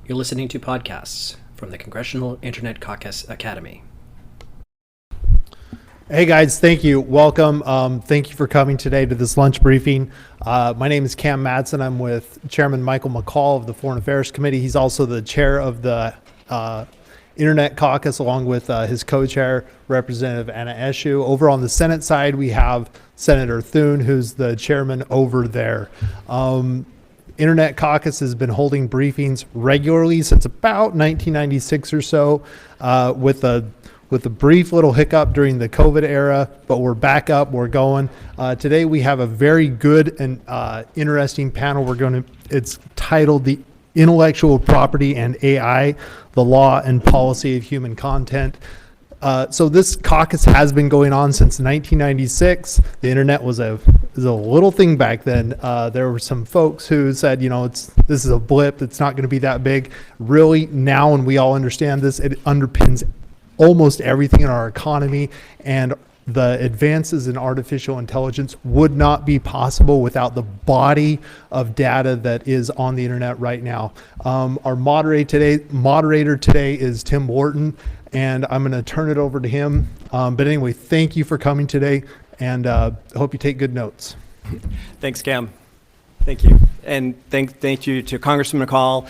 You're listening to podcasts from the Congressional Internet Caucus Academy. Hey guys, thank you. Welcome. Thank you for coming today to this lunch briefing. My name is Cam Madsen. I'm with Chairman Michael McCall of the Foreign Affairs Committee. He's also the chair of the Internet Caucus, along with his co-chair, Representative Anna Eshoo. Over on the Senate side, we have Senator Thune, who's the chairman over there. Internet Caucus has been holding briefings regularly since about 1996 or so, with a brief little hiccup during the COVID era, but we're back up, we're going. Today we have a very good and interesting panel. It's titled The Intellectual Property and AI, the Law and Policy of Human Content. So this caucus has been going on since 1996. The internet was a little thing back then. There were some folks who said, this is a blip, it's not gonna be that big. Really now, when we all understand this, it underpins almost everything in our economy, and the advances in artificial intelligence would not be possible without the body of data that is on the internet right now. Our moderator today is Tim Wharton, and I'm going to turn it over to him. But anyway, thank you for coming today, and I hope you take good notes. Thanks, Cam. Thank you. And thank you to Congressman McCall.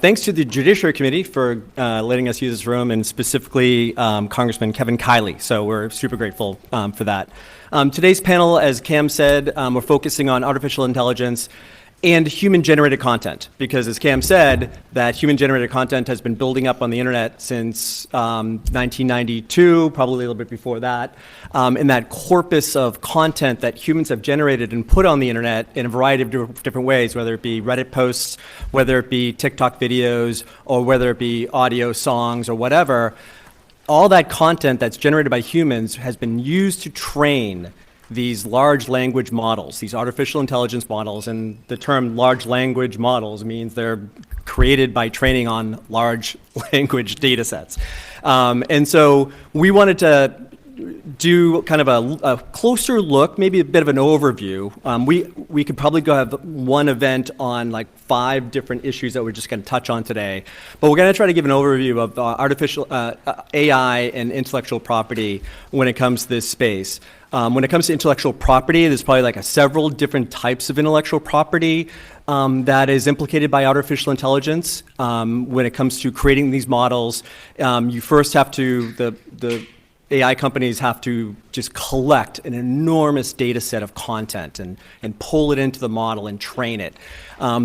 Thanks to the Judiciary Committee for letting us use this room, and specifically Congressman Kevin Kiley. So we're super grateful for that. Today's panel, as Cam said, we're focusing on artificial intelligence and human-generated content, because as Cam said, that human-generated content has been building up on the internet since 1992, probably a little bit before that, and that corpus of content that humans have generated and put on the internet in a variety of different ways, whether it be Reddit posts, whether it be TikTok videos, or whether it be audio songs or whatever. All that content that's generated by humans has been used to train these large language models, these artificial intelligence models, and the term large language models means they're created by training on large language data sets. And so we wanted to do kind of a closer look, maybe a bit of an overview. We could probably go have one event on like 5 different issues that we're just going to touch on today, but we're going to try to give an overview of artificial AI and intellectual property when it comes to this space. When it comes to intellectual property, there's probably like several different types of intellectual property that is implicated by artificial intelligence. When it comes to creating these models, you first have to, the AI companies have to just collect an enormous data set of content and pull it into the model and train it.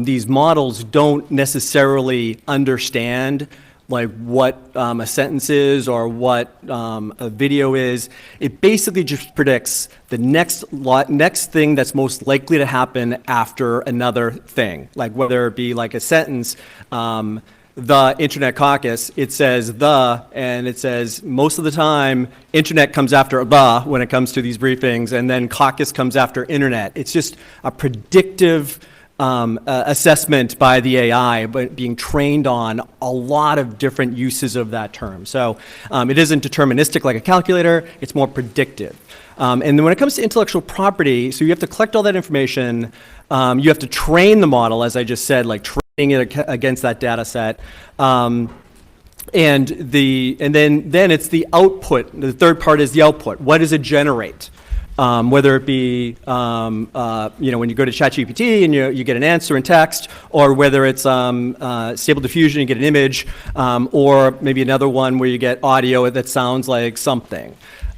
These models don't necessarily understand like what a sentence is or what a video is. It basically just predicts the next thing that's most likely to happen after another thing. Like whether it be like a sentence, the Internet Caucus, it says and it says most of the time internet comes after the when it comes to these briefings, and then caucus comes after internet. It's just a predictive assessment by the AI, but being trained on a lot of different uses of that term. So it isn't deterministic like a calculator, it's more predictive. And then when it comes to intellectual property, so you have to collect all that information, you have to train the model, as I just said, like training it against that data set. And then it's the output. The third part is the output. What does it generate? Whether it be, when you go to ChatGPT and you get an answer in text, or whether it's Stable Diffusion, you get an image, or maybe another one where you get audio that sounds like something.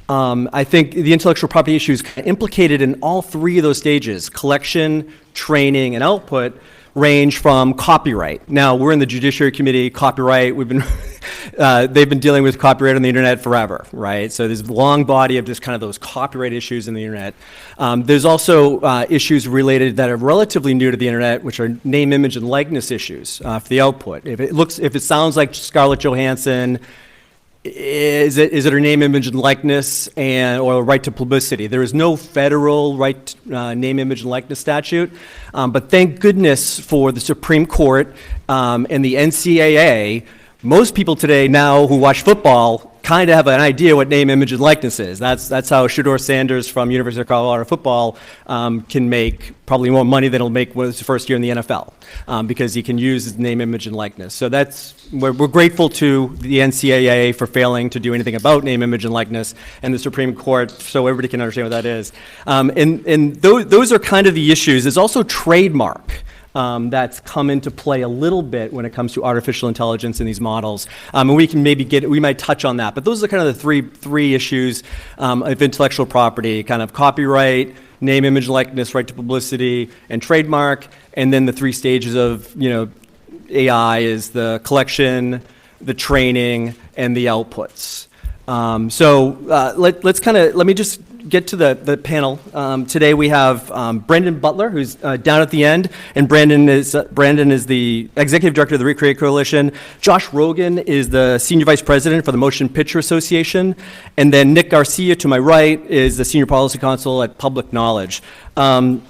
I think the intellectual property issue is implicated in all 3 of those stages: collection, training, and output. Range from copyright. Now, we're in the Judiciary Committee. Copyright, they've been dealing with copyright on the internet forever, right? So there's a long body of just kind of those copyright issues in the internet. There's also issues related that are relatively new to the internet, which are name, image, and likeness issues for the output. If it sounds like Scarlett Johansson, is it her name, image, and likeness, or right to publicity? There is no federal right name, image, and likeness statute, but thank goodness for the Supreme Court and the NCAA. Most people today now who watch football kind of have an idea what name, image, and likeness is. That's how Shedeur Sanders from University of Colorado football can make probably more money than he'll make when his first year in the NFL, because he can use his name, image, and likeness. So we're grateful to the NCAA for failing to do anything about name, image, and likeness, and the Supreme Court, so everybody can understand what that is. And those are kind of the issues. There's also trademark. That's come into play a little bit when it comes to artificial intelligence in these models. And we might touch on that. But those are kind of the three issues of intellectual property, kind of copyright, name, image, likeness, right to publicity, and trademark. And then the three stages of, AI is the collection, the training, and the outputs. Let me just get to the panel. Today we have Brendan Butler, who's down at the end, and Brandon is the Executive Director of the Recreate Coalition. Josh Rogan is the Senior Vice President for the Motion Picture Association, and then Nick Garcia, to my right, is the Senior Policy Counsel at Public Knowledge. And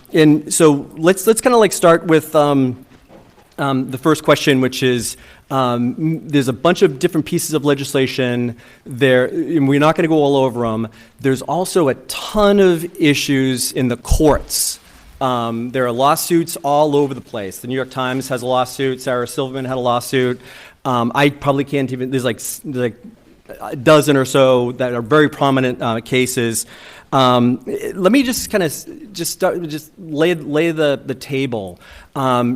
so let's kind of start with the first question, which is, there's a bunch of different pieces of legislation there, and we're not going to go all over them. There's also a ton of issues in the courts. There are lawsuits all over the place. The New York Times has a lawsuit. Sarah Silverman had a lawsuit. I probably can't even, there's like a dozen or so that are very prominent cases. Let me just kind of lay the table.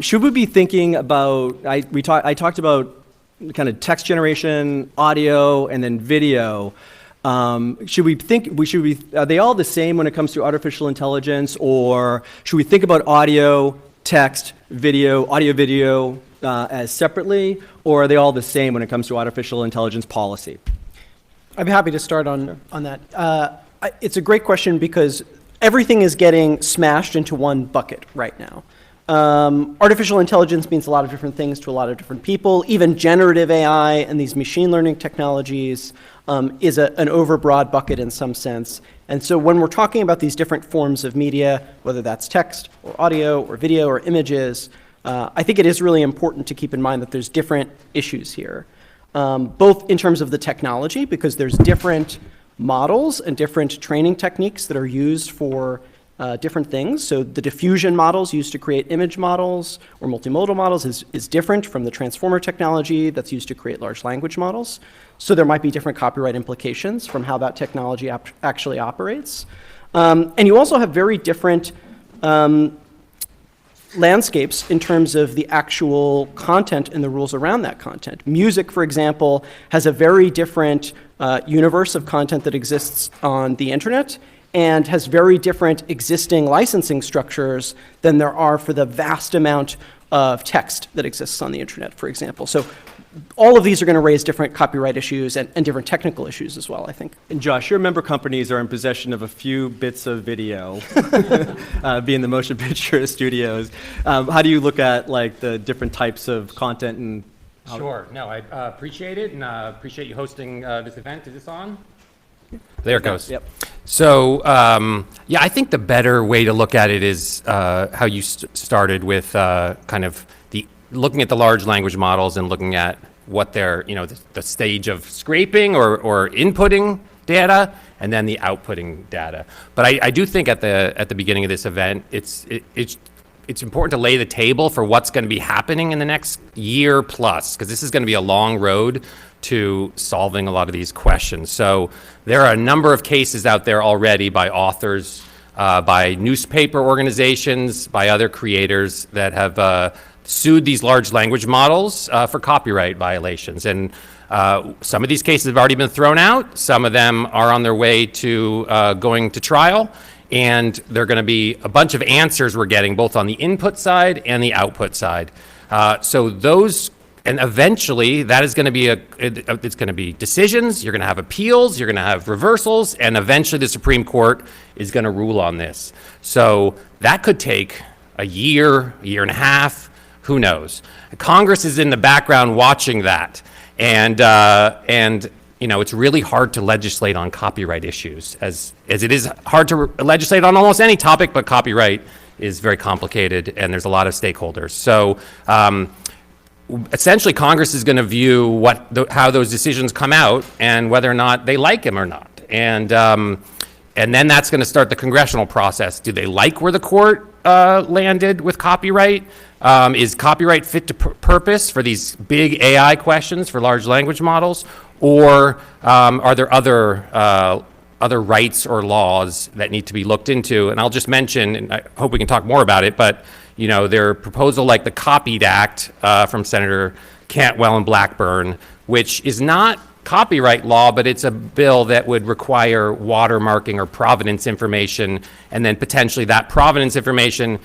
Should we be thinking about? I talked about kind of text generation, audio, and then video. Should we are they all the same when it comes to artificial intelligence, or should we think about audio, text, video, audio-video as separately, or are they all the same when it comes to artificial intelligence policy? I'd be happy to start on that. It's a great question because everything is getting smashed into one bucket right now. Artificial intelligence means a lot of different things to a lot of different people. Even generative AI and these machine learning technologies is an overbroad bucket in some sense. And so when we're talking about these different forms of media, whether that's text or audio or video or images, I think it is really important to keep in mind that there's different issues here, both in terms of the technology, because there's different models and different training techniques that are used for different things. So the diffusion models used to create image models or multimodal models is different from the transformer technology that's used to create large language models. So there might be different copyright implications from how that technology actually operates. And you also have very different landscapes in terms of the actual content and the rules around that content. Music, for example, has a very different universe of content that exists on the internet and has very different existing licensing structures than there are for the vast amount of text that exists on the internet, for example. So all of these are going to raise different copyright issues and different technical issues as well, I think. And Josh, your member companies are in possession of a few bits of video, being the motion picture studios. How do you look at the different types of content and? Sure. No, I appreciate it, and appreciate you hosting this event. Is this on? There it goes. Yep. So, I think the better way to look at it is how you started with kind of looking at the large language models and looking at what they're, the stage of scraping or inputting data, and then the outputting data. But I do think at the beginning of this event, it's important to lay the table for what's going to be happening in the next year plus, because this is going to be a long road to solving a lot of these questions. So there are a number of cases out there already by authors, by newspaper organizations, by other creators that have sued these large language models for copyright violations. And some of these cases have already been thrown out. Some of them are on their way to going to trial. And there are going to be a bunch of answers we're getting both on the input side and the output side. So those, and eventually that is going to be it's going to be decisions, you're going to have appeals, you're going to have reversals, and eventually the Supreme Court is going to rule on this. So that could take a year and a half, who knows? Congress is in the background watching that. And it's really hard to legislate on copyright issues, as it is hard to legislate on almost any topic, but copyright is very complicated and there's a lot of stakeholders. So essentially Congress is going to view how those decisions come out and whether or not they like them or not. And then that's going to start the congressional process. Do they like where the court landed with copyright? Is copyright fit to purpose for these big AI questions for large language models? Or are there other rights or laws that need to be looked into? And I'll just mention, and I hope we can talk more about it, but their proposal like the Copied Act from Senator Cantwell and Blackburn, which is not copyright law, but it's a bill that would require watermarking or provenance information, and then potentially that provenance information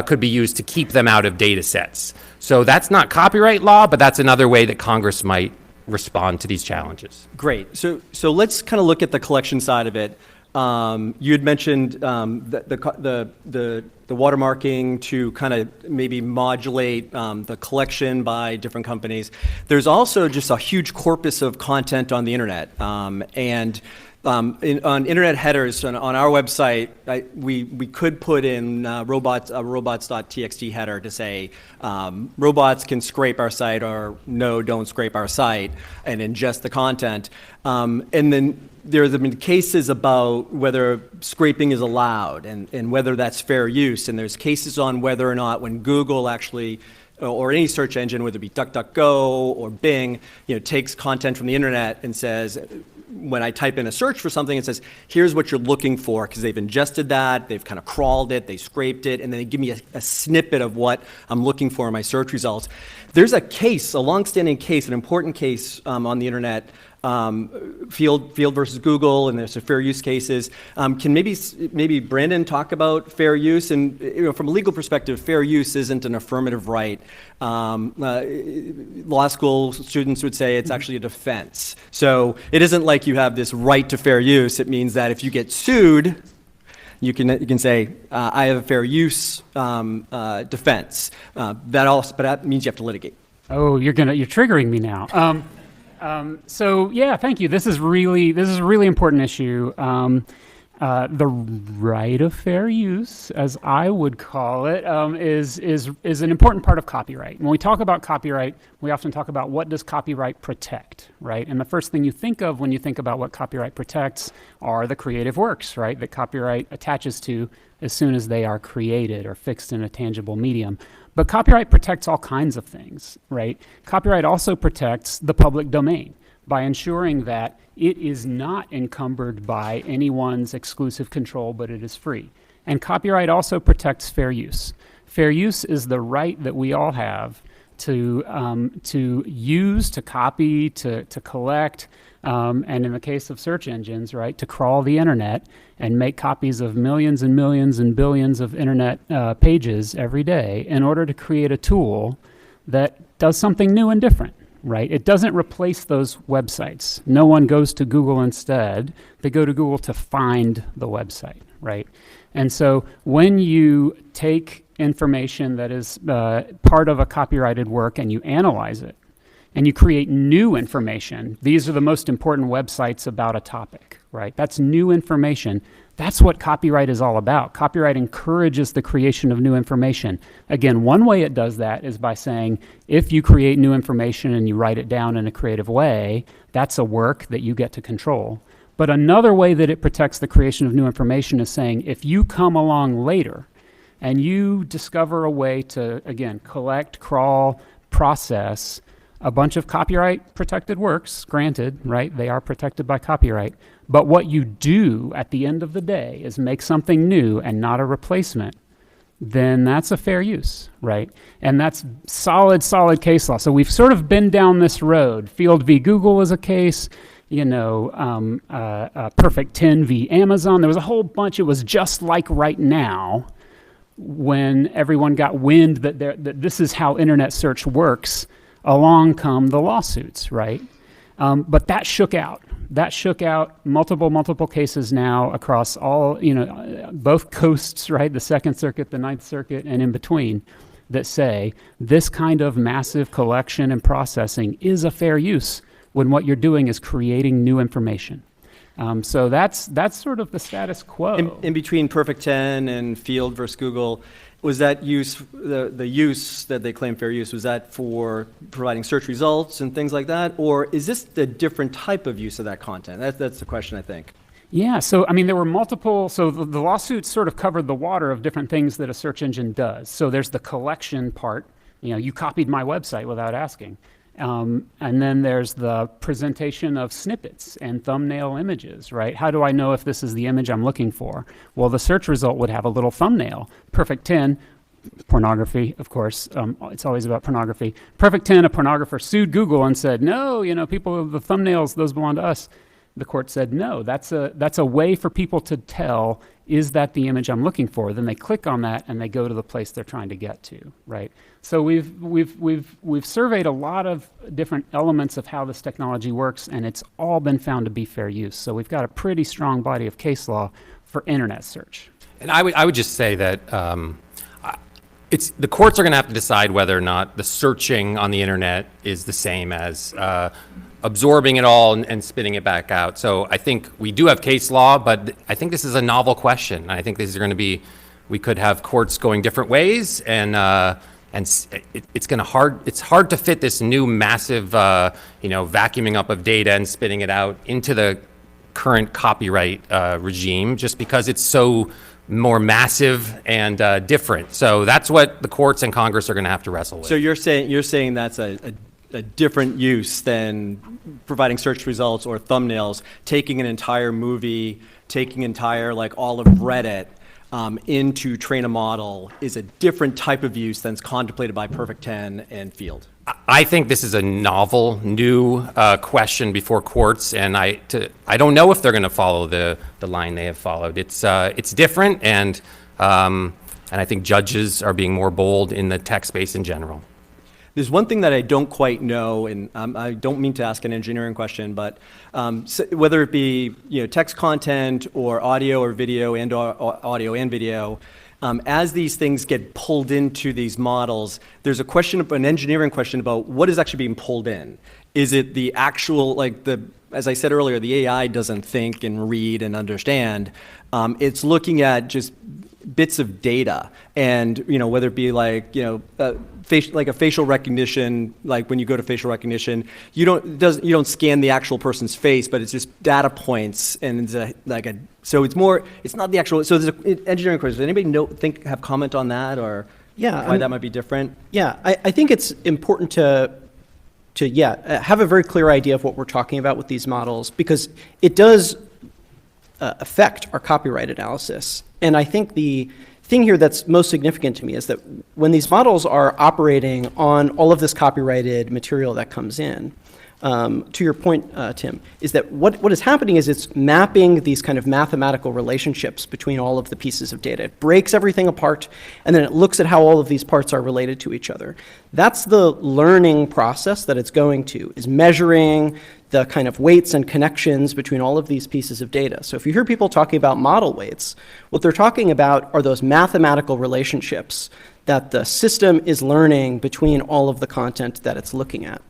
could be used to keep them out of data sets. So that's not copyright law, but that's another way that Congress might respond to these challenges. Great. So let's kind of look at the collection side of it. You had mentioned the watermarking to kind of maybe modulate the collection by different companies. There's also just a huge corpus of content on the internet, on internet headers on our website. We could put in robots.txt header to say robots can scrape our site, or no, don't scrape our site, and ingest the content. And then there have been cases about whether scraping is allowed and whether that's fair use. And there's cases on whether or not when Google actually, or any search engine, whether it be DuckDuckGo or Bing, takes content from the internet and says, when I type in a search for something, it says, here's what you're looking for, because they've ingested that, they've kind of crawled it, they scraped it, and then they give me a snippet of what I'm looking for in my search results. There's a case, a longstanding case, an important case on the internet, Field versus Google, and there's some fair use cases. Can maybe Brandon talk about fair use? And from a legal perspective, fair use isn't an affirmative right. Law school students would say it's actually a defense. So it isn't like you have this right to fair use. It means that if you get sued, you can say I have a fair use defense. But that means you have to litigate. Oh, you're triggering me now. So yeah, thank you. This is a really important issue. The right of fair use, as I would call it, is an important part of copyright. When we talk about copyright, we often talk about what does copyright protect, right? And the first thing you think of when you think about what copyright protects are the creative works, right? That copyright attaches to as soon as they are created or fixed in a tangible medium. But copyright protects all kinds of things, right? Copyright also protects the public domain by ensuring that it is not encumbered by anyone's exclusive control, but it is free. And copyright also protects fair use. Fair use is the right that we all have to use, to copy, to collect, and in the case of search engines, right, to crawl the internet and make copies of millions and millions and billions of internet pages every day in order to create a tool that does something new and different, right? It doesn't replace those websites. No one goes to Google instead. They go to Google to find the website, right? And so when you take information that is part of a copyrighted work and you analyze it, and you create new information. These are the most important websites about a topic, right? That's new information. That's what copyright is all about. Copyright encourages the creation of new information. Again, one way it does that is by saying, if you create new information and you write it down in a creative way, that's a work that you get to control. But another way that it protects the creation of new information is saying, if you come along later and you discover a way to, again, collect, crawl, process a bunch of copyright protected works, granted, right? They are protected by copyright. But what you do at the end of the day is make something new and not a replacement, then that's a fair use, right? And that's solid case law. So we've sort of been down this road. Field v. Google is a case, Perfect 10 v. Amazon. There was a whole bunch. It was just like right now when everyone got wind that this is how internet search works. Along come the lawsuits, right? But that shook out. Multiple cases now across all, both coasts, right? The Second Circuit, the Ninth Circuit, and in between, that say this kind of massive collection and processing is a fair use when what you're doing is creating new information. So that's sort of the status quo. In between Perfect 10 and Field versus Google, Was that use, the use that they claim fair use, was that for providing search results and things like that? Or is this a different type of use of that content? That's the question, I think. Yeah, so I mean, there were multiple, so the lawsuit sort of covered the water of different things that a search engine does. So there's the collection part, you copied my website without asking. And then there's the presentation of snippets and thumbnail images, right? How do I know if this is the image I'm looking for? Well, the search result would have a little thumbnail. Perfect 10, pornography, of course. It's always about pornography. Perfect 10, a pornographer sued Google and said, no, people, the thumbnails, those belong to us. The court said, no, that's a way for people to tell, is that the image I'm looking for? Then they click on that and they go to the place they're trying to get to, right? So we've surveyed a lot of different elements of how this technology works, and it's all been found to be fair use. So we've got a pretty strong body of case law for internet search. And I would just say that the courts are going to have to decide whether or not the searching on the internet is the same as absorbing it all and spitting it back out. So I think we do have case law, but I think this is a novel question. I think these are going to be, we could have courts going different ways, and it's hard to fit this new massive, vacuuming up of data and spitting it out into the current copyright regime, just because it's so more massive and different. So that's what the courts and Congress are going to have to wrestle with. So you're saying that's a different use than providing search results or thumbnails, taking an entire movie, taking entire, like all of Reddit, into train a model is a different type of use than's contemplated by Perfect 10 and Field. I think this is a novel, new question before courts, and I don't know if they're going to follow the line they have followed. It's different, and I think judges are being more bold in the tech space in general. There's one thing that I don't quite know, and I don't mean to ask an engineering question, but whether it be text content or audio or video and audio and video, as these things get pulled into these models, there's an engineering question about what is actually being pulled in. Is it the actual, as I said earlier, the AI doesn't think and read and understand. It's looking at just bits of data, and whether it be a facial recognition, like when you go to facial recognition, you don't scan the actual person's face, but it's just data points, and so it's not the actual. So there's an engineering question. Does anybody have comment on that, or why that might be different? Yeah, I think it's important to have a very clear idea of what we're talking about with these models, because it does affect our copyright analysis. And I think the thing here that's most significant to me is that when these models are operating on all of this copyrighted material that comes in, to your point, Tim, is that what is happening is it's mapping these kind of mathematical relationships between all of the pieces of data. It breaks everything apart, and then it looks at how all of these parts are related to each other. That's the learning process that it's going to, is measuring the kind of weights and connections between all of these pieces of data. So if you hear people talking about model weights, what they're talking about are those mathematical relationships that the system is learning between all of the content that it's looking at.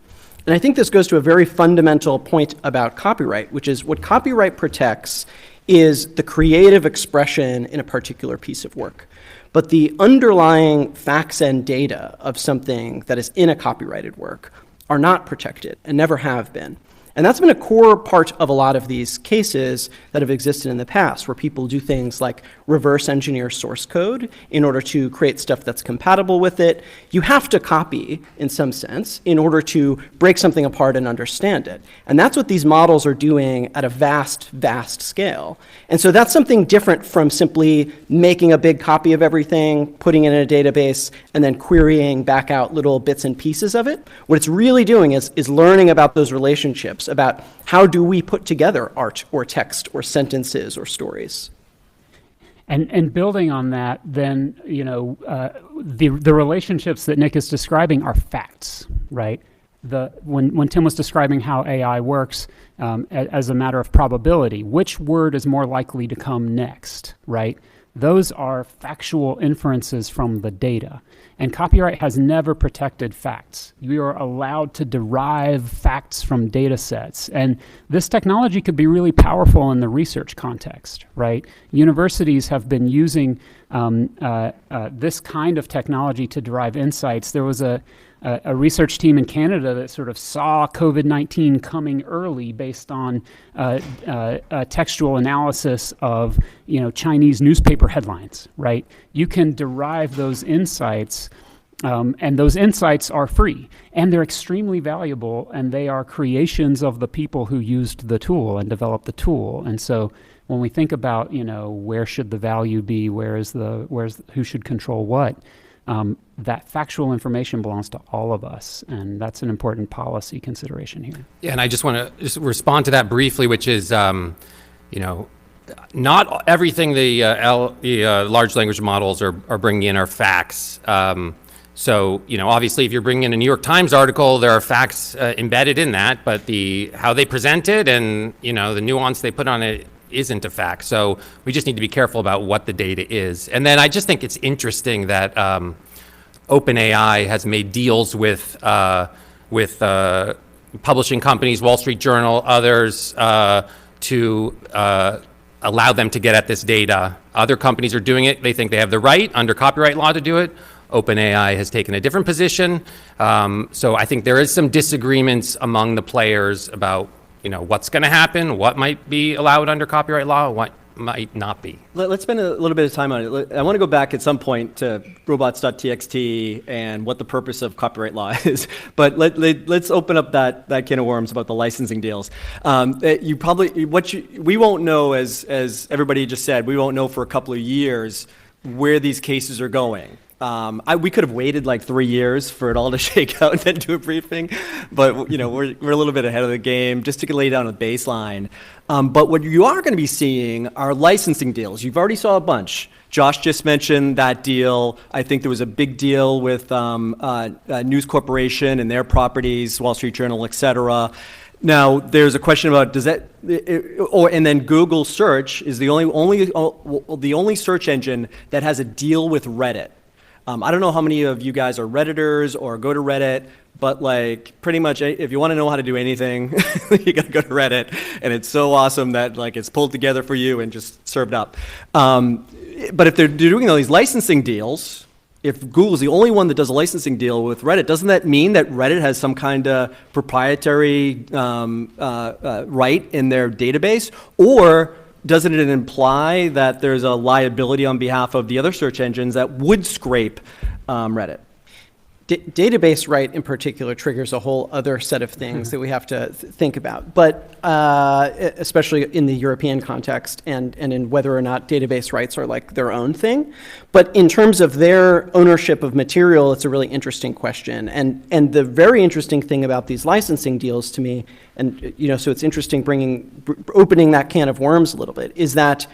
And I think this goes to a very fundamental point about copyright, which is what copyright protects is the creative expression in a particular piece of work. But the underlying facts and data of something that is in a copyrighted work are not protected and never have been. And that's been a core part of a lot of these cases that have existed in the past, where people do things like reverse engineer source code in order to create stuff that's compatible with it. You have to copy, in some sense, in order to break something apart and understand it. And that's what these models are doing at a vast, vast scale. And so that's something different from simply making a big copy of everything, putting it in a database, and then querying back out little bits and pieces of it. What it's really doing is learning about those relationships, about how do we put together art or text or sentences or stories. And building on that, then, the relationships that Nick is describing are facts, right? When Tim was describing how AI works as a matter of probability, which word is more likely to come next, right? those are factual inferences from the data. And copyright has never protected facts. You are allowed to derive facts from data sets. And this technology could be really powerful in the research context, right? Universities have been using this kind of technology to derive insights. There was a research team in Canada that sort of saw COVID-19 coming early based on textual analysis of, Chinese newspaper headlines, right? You can derive those insights, and those insights are free, and they're extremely valuable, and they are creations of the people who used the tool and developed the tool. And so when we think about, where should the value be, who should control what, that factual information belongs to all of us, and that's an important policy consideration here. Yeah, and I just want to just respond to that briefly, which is, not everything the large language models are bringing in are facts. So, obviously, if you're bringing in a New York Times article, there are facts embedded in that, but how they present it and, the nuance they put on it isn't a fact. So we just need to be careful about what the data is. And then I just think it's interesting that OpenAI has made deals with publishing companies, Wall Street Journal, others, to allow them to get at this data. Other companies are doing it. They think they have the right under copyright law to do it. OpenAI has taken a different position. So I think there is some disagreements among the players about what's going to happen, what might be allowed under copyright law, what might not be. Let's spend a little bit of time on it. I want to go back at some point to robots.txt and what the purpose of copyright law is. But let's open up that can of worms about the licensing deals. We won't know, as everybody just said, we won't know for a couple of years where these cases are going. We could have waited like 3 years for it all to shake out and then do a briefing, but we're a little bit ahead of the game just to lay down a baseline. But what you are going to be seeing are licensing deals. You've already saw a bunch. Josh just mentioned that deal. I think there was a big deal with News Corporation and their properties, Wall Street Journal, et cetera. Now, there's a question about and then Google search is the only search engine that has a deal with Reddit. I don't know how many of you guys are Redditors or go to Reddit, but pretty much if you want to know how to do anything, you got to go to Reddit, and it's so awesome that it's pulled together for you and just served up. But if they're doing all these licensing deals, if Google's the only one that does a licensing deal with Reddit, doesn't that mean that Reddit has some kind of proprietary right in their database? Or doesn't it imply that there's a liability on behalf of the other search engines that would scrape Reddit? Database right in particular triggers a whole other set of things that we have to think about, but especially in the European context and in whether or not database rights are their own thing. But in terms of their ownership of material, it's a really interesting question. And the very interesting thing about these licensing deals to me, and so it's interesting opening that can of worms a little bit, is that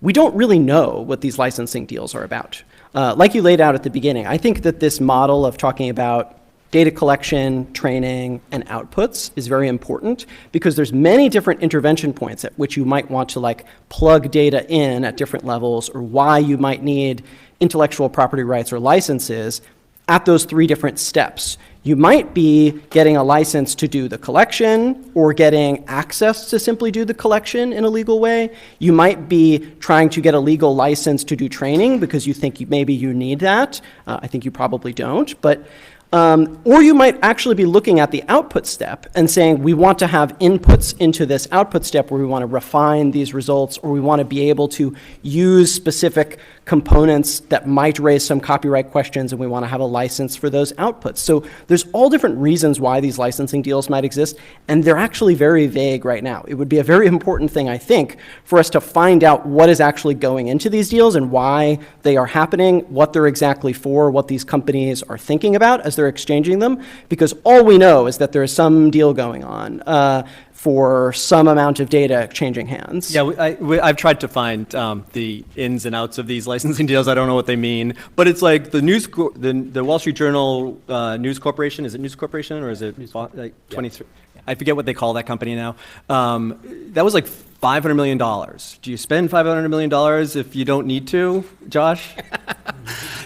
we don't really know what these licensing deals are about. Like you laid out at the beginning, I think that this model of talking about data collection, training, and outputs is very important because there's many different intervention points at which you might want to plug data in at different levels, or why you might need intellectual property rights or licenses at those 3 different steps. You might be getting a license to do the collection or getting access to simply do the collection in a legal way. You might be trying to get a legal license to do training because you think maybe you need that. I think you probably don't, but or you might actually be looking at the output step and saying, we want to have inputs into this output step where we want to refine these results, or we want to be able to use specific components that might raise some copyright questions, and we want to have a license for those outputs. So there's all different reasons why these licensing deals might exist, and they're actually very vague right now. It would be a very important thing, I think, for us to find out what is actually going into these deals and why they are happening, what they're exactly for, what these companies are thinking about as they're exchanging them, because all we know is that there is some deal going on for some amount of data changing hands. Yeah, I've tried to find the ins and outs of these licensing deals. I don't know what they mean, but it's like the Wall Street Journal News Corporation. Is it News Corporation or is it 23? I forget what they call that company now. That was like $500 million. Do you spend $500 million if you don't need to, Josh?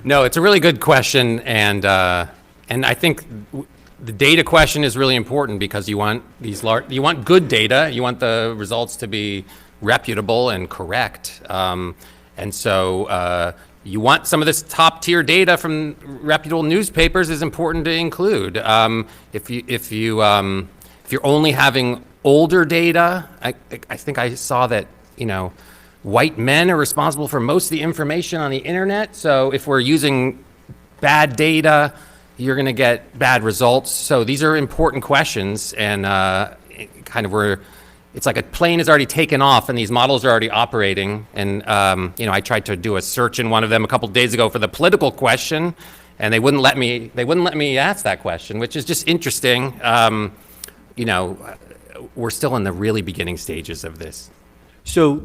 No, it's a really good question, and I think the data question is really important because you want you want good data, you want the results to be reputable and correct, and so you want some of this top tier data from reputable newspapers is important to include. If you're only having older data, I think I saw that, white men are responsible for most of the information on the internet. So if we're using bad data, you're going to get bad results. So these are important questions, and it's like a plane has already taken off and these models are already operating. And I tried to do a search in one of them a couple days ago for the political question, and they wouldn't let me ask that question, which is just interesting. We're still in the really beginning stages of this. So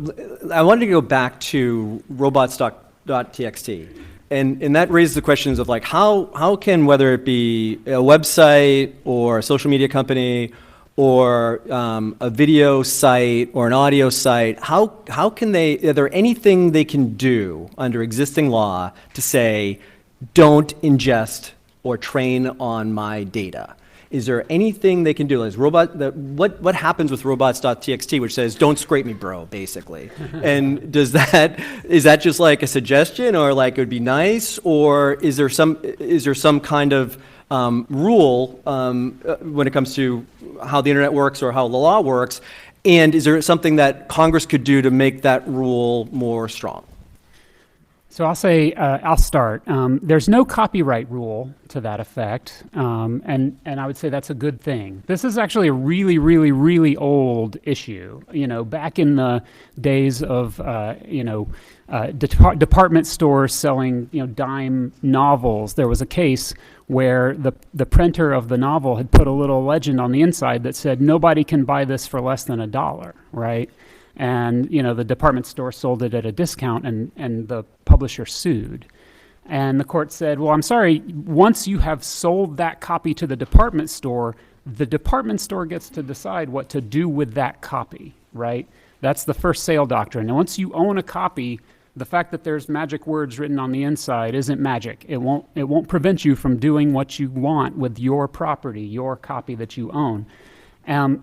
I wanted to go back to robots.txt. And that raises the questions of like how can, whether it be a website or a social media company or a video site or an audio site, how can is there anything they can do under existing law to say, don't ingest or train on my data? Is there anything they can do? What happens with robots.txt, which says, don't scrape me, bro, basically? And is that just like a suggestion, or like it would be nice, or is there some kind of rule when it comes to how the internet works or how the law works? And is there something that Congress could do to make that rule more strong? So I'll say, I'll start. There's no copyright rule to that effect, and I would say that's a good thing. This is actually a really, really, really old issue. Back in the days of, department stores selling, dime novels, there was a case where the printer of the novel had put a little legend on the inside that said, nobody can buy this for less than $1, right? And, the department store sold it at a discount, and the publisher sued. And the court said, well, I'm sorry, once you have sold that copy to the department store gets to decide what to do with that copy, right? That's the first sale doctrine. And once you own a copy, the fact that there's magic words written on the inside isn't magic. It won't prevent you from doing what you want with your property, your copy that you own.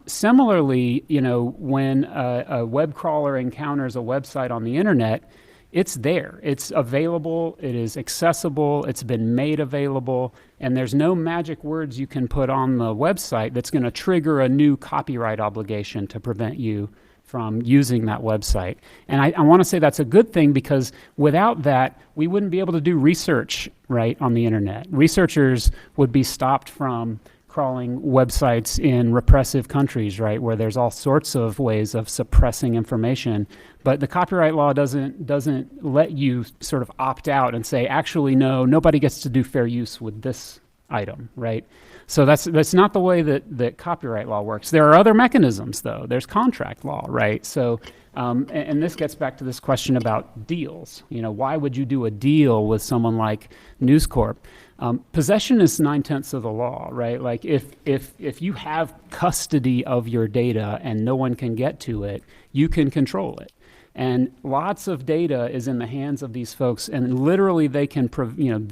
Similarly, when a web crawler encounters a website on the internet, it's there. It's available. It is accessible. It's been made available. And there's no magic words you can put on the website that's going to trigger a new copyright obligation to prevent you from using that website. And I want to say that's a good thing, because without that, we wouldn't be able to do research, right, on the internet. Researchers would be stopped from crawling websites in repressive countries, right, where there's all sorts of ways of suppressing information. But the copyright law doesn't let you sort of opt out and say, actually, no, nobody gets to do fair use with this item, right? So that's not the way that copyright law works. There are other mechanisms, though. There's contract law, right? So, and this gets back to this question about deals. Why would you do a deal with someone like News Corp? Possession is 9/10 of the law, right? Like if you have custody of your data and no one can get to it, you can control it. And lots of data is in the hands of these folks, and literally they can,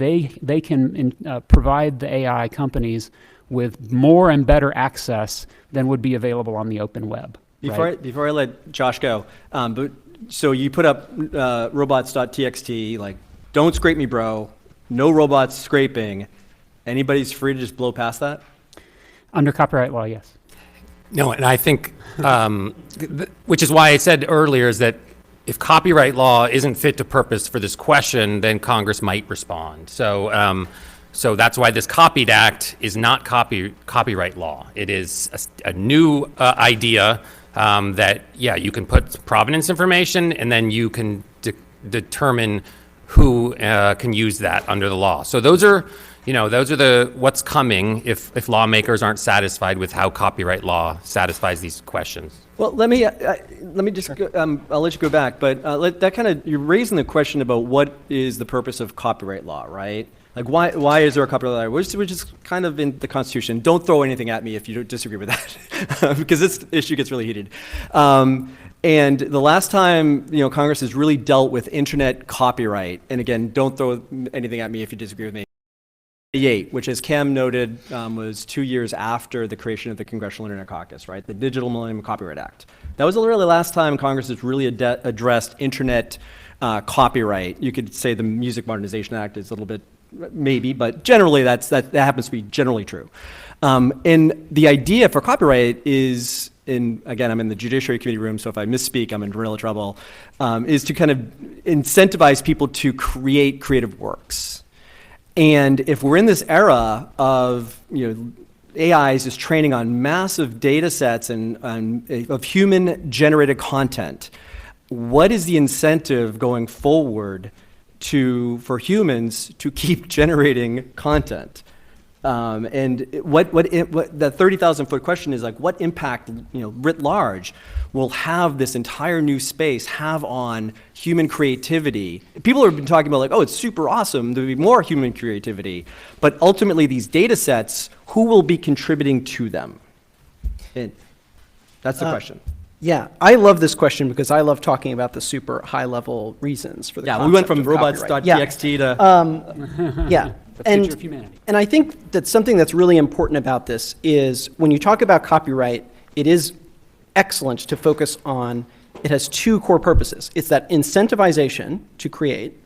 they can provide the AI companies with more and better access than would be available on the open web. Before I let Josh go, so you put up robots.txt, like, don't scrape me, bro. No robots scraping. Anybody's free to just blow past that? Under copyright law, yes. No, and I think, which is why I said earlier, is that if copyright law isn't fit to purpose for this question, then Congress might respond. So, so that's why this Copied Act is not copyright law. It is a new idea that, you can put provenance information, and then you can determine who can use that under the law. So those are what's coming if lawmakers aren't satisfied with how copyright law satisfies these questions. Well, let me just I'll let you go back, but you're raising the question about what is the purpose of copyright law, right? Like, why is there a copyright law, which is kind of in the Constitution? Don't throw anything at me if you don't disagree with that, because this issue gets really heated. And the last time, Congress has really dealt with internet copyright, and again, don't throw anything at me if you disagree with me, which, as Cam noted, was 2 years after the creation of the Congressional Internet Caucus, right? The Digital Millennium Copyright Act. That was really the last time Congress has really addressed internet copyright. You could say the Music Modernization Act is a little bit, maybe, but generally that happens to be generally true. And the idea for copyright is, again, I'm in the Judiciary Committee room, so if I misspeak, I'm in real trouble, is to kind of incentivize people to create creative works. And if we're in this era of, AI is just training on massive data sets of human-generated content, what is the incentive going forward for humans to keep generating content? And what the 30,000-foot question is, like, what impact, writ large, will have this entire new space have on human creativity? People have been talking about, like, oh, it's super awesome, there'll be more human creativity, but ultimately these data sets, who will be contributing to them? And that's the question. Yeah, I love this question because I love talking about the super high-level reasons for the Yeah, we went from concept of copyright. robots.txt to... Yeah. The future of humanity. And I think that something that's really important about this is when you talk about copyright, it is excellent to focus on, it has two core purposes. It's that incentivization to create,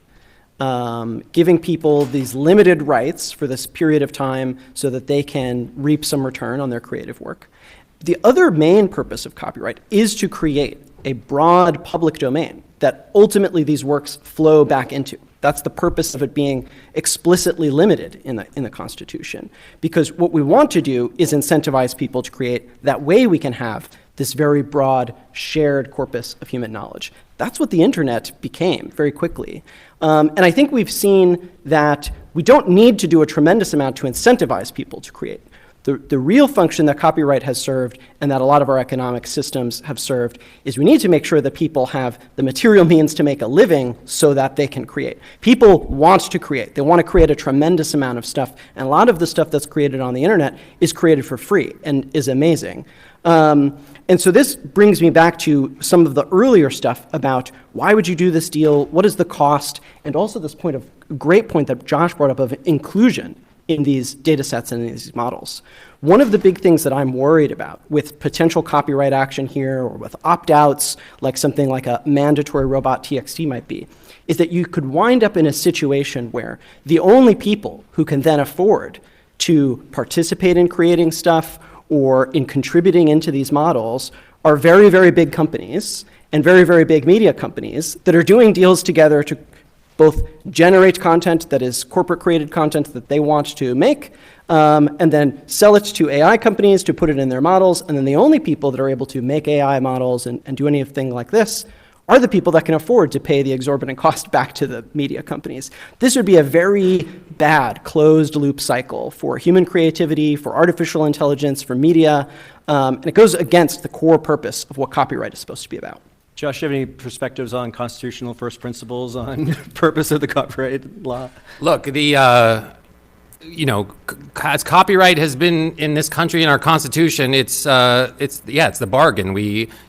giving people these limited rights for this period of time so that they can reap some return on their creative work. The other main purpose of copyright is to create a broad public domain that ultimately these works flow back into. That's the purpose of it being explicitly limited in the Constitution. Because what we want to do is incentivize people to create. That way we can have this very broad shared corpus of human knowledge. That's what the internet became very quickly. And I think we've seen that we don't need to do a tremendous amount to incentivize people to create. The real function that copyright has served and that a lot of our economic systems have served is we need to make sure that people have the material means to make a living so that they can create. People want to create. They want to create a tremendous amount of stuff. And a lot of the stuff that's created on the internet is created for free and is amazing. And so this brings me back to some of the earlier stuff about why would you do this deal? What is the cost? And also this great point that Josh brought up of inclusion in these data sets and in these models. One of the big things that I'm worried about with potential copyright action here or with opt-outs, like something like a mandatory robot.txt might be, is that you could wind up in a situation where the only people who can then afford to participate in creating stuff or in contributing into these models are very, very big companies and very, very big media companies that are doing deals together to both generate content that is corporate created content that they want to make, and then sell it to AI companies to put it in their models. And then the only people that are able to make AI models and do anything like this are the people that can afford to pay the exorbitant cost back to the media companies. This would be a very bad closed loop cycle for human creativity, for artificial intelligence, for media, and it goes against the core purpose of what copyright is supposed to be about. Josh, do you have any perspectives on constitutional first principles on purpose of the copyright law? Look, as copyright has been in this country in our Constitution, it's the bargain.